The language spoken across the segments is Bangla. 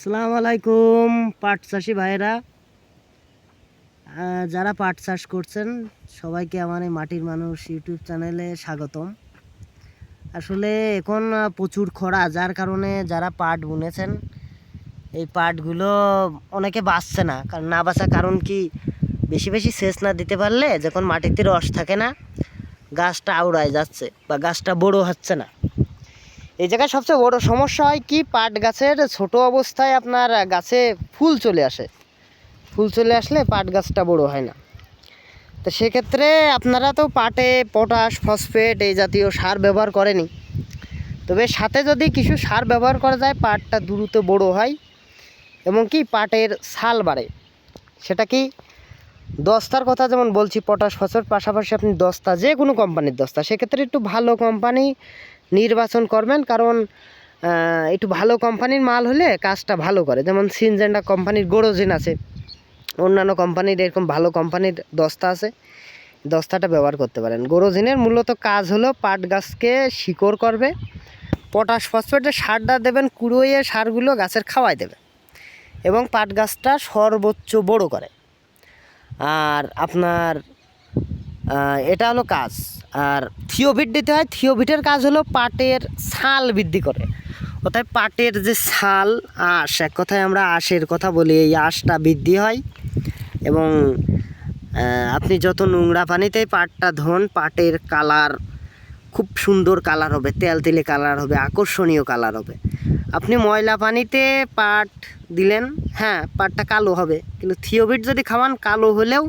আসসালামু আলাইকুম পাট চাষি ভাইরা, যারা পাট চাষ করছেন সবাইকে আমার এই মাটির মানুষ ইউটিউব চ্যানেলে স্বাগতম। আসলে এখন প্রচুর খরা, যার কারণে যারা পাট বুনেছেন এই পাটগুলো অনেকে বাঁচছে না। কারণ না বাঁচার কারণ কি, বেশি বেশি সেচ না দিতে পারলে যখন মাটিতে রস থাকে না, গাছটা আউড়ায় যাচ্ছে বা গাছটা বড় হচ্ছে না। এই জায়গায় সবচেয়ে বড় সমস্যা হয় কি, পাট গাছের ছোট অবস্থায় আপনার গাছে ফুল চলে আসে, ফুল চলে আসলে পাট গাছটা বড় হয় না। তো সেক্ষেত্রে আপনারা তো পাটে পটাশ, ফসফেট এই জাতীয় সার ব্যবহার করেনি, তবে সাথে যদি কিছু সার ব্যবহার করা যায় পাটটা দ্রুত বড় হয় এবং কি পাটের ছাল বাড়ে। সেটা কি, দস্তার কথা যেমন বলছি, পটাশ ফসফেট পাশাপাশি আপনি দস্তা, যে কোনো কোম্পানির দস্তা, সেক্ষেত্রে একটু ভালো কোম্পানি নির্বাচন করবেন। কারণ একটু ভালো কোম্পানির মাল হলে কাজটা ভালো করে। যেমন সিনজেন্ডা কোম্পানির গোরোজিন আছে, অন্যান্য কোম্পানির এরকম ভালো কোম্পানির দস্তা আছে, দস্তাটা ব্যবহার করতে পারেন। গোরোজিনের মূলত কাজ হলো পাট গাছকে শিকড় করবে, পটাশ ফসফেটের সারটা দেবেন, কুড়োয়ে সারগুলো গাছের খাওয়াই দেবে এবং পাট গাছটা সর্বোচ্চ বড় করে। আর আপনার এটা হলো কাজ। আর থিওভিট দিতে হয়, থিওভিটের কাজ হলো পাটের ছাল বৃদ্ধি করে। অর্থাৎ পাটের যে ছাল, আঁশ, এক কথায় আমরা আঁশের কথা বলি, এই আঁশটা বৃদ্ধি হয় এবং আপনি যত নোংরা পানিতেই পাটটা ধোন, পাটের কালার খুব সুন্দর কালার হবে, তেলতেলে কালার হবে, আকর্ষণীয় কালার হবে। আপনি ময়লা পানিতে পাট দিলেন, হ্যাঁ পাটটা কালো হবে, কিন্তু থিওভিট যদি খাওয়ান কালো হলেও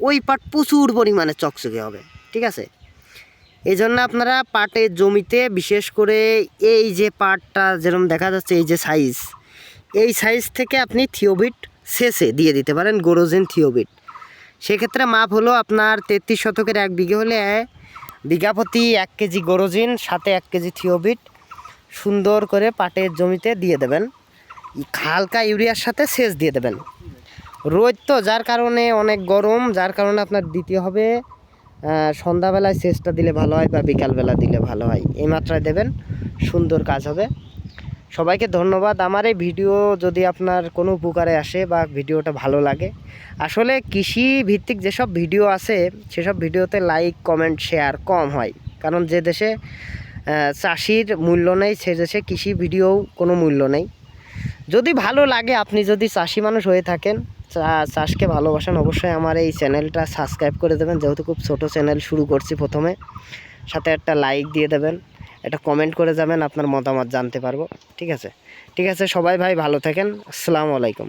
ওই পাট প্রচুর পরিমাণে চকচকে হবে। ঠিক আছে, এই জন্য আপনারা পাটের জমিতে বিশেষ করে এই যে পাটটা যেরকম দেখা যাচ্ছে, এই যে সাইজ, এই সাইজ থেকে আপনি থিওভিট শেষে দিয়ে দিতে পারেন, গোরোজিন থিওভিট। সেক্ষেত্রে মাপ হলো আপনার 33 শতকের 1 বিঘে হলে বিঘা প্রতি 1 কেজি গোরোজিন সাথে 1 কেজি থিওভিট সুন্দর করে পাটের জমিতে দিয়ে দেবেন। হালকা ইউরিয়ার সাথে সেচ দিয়ে দেবেন। রোদ তো, যার কারণে অনেক গরম, যার কারণে আপনার দিতে হবে সন্ধ্যাবেলায় সেচটা দিলে ভালো হয় বা বিকালবেলা দিলে ভালো হয়, এই মাত্রায় দেবেন, সুন্দর কাজ হবে। সবাইকে ধন্যবাদ। আমার এই ভিডিও যদি আপনার কোনো উপকারে আসে বা ভিডিওটা ভালো লাগে, আসলে কৃষি ভিত্তিক যেসব ভিডিও আছে সেসব ভিডিওতে লাইক কমেন্ট শেয়ার কম হয়। কারণ যে দেশে চাষির মূল্য নেই সে দেশে কৃষি ভিডিও কোনো মূল্য নেই। যদি ভালো লাগে, আপনি যদি চাষি মানুষ হয়ে থাকেন, চাষকে ভালোবাসেন, অবশ্যই আমার এই চ্যানেলটা সাবস্ক্রাইব করে দেবেন, যেহেতু খুব ছোট চ্যানেল শুরু করছি প্রথমে। সাথে একটা লাইক দিয়ে দেবেন, একটা কমেন্ট করে যাবেন, আপনার মতামত জানতে পারবো। ঠিক আছে, ঠিক আছে, সবাই ভাই ভালো থাকেন। আসসালামু আলাইকুম।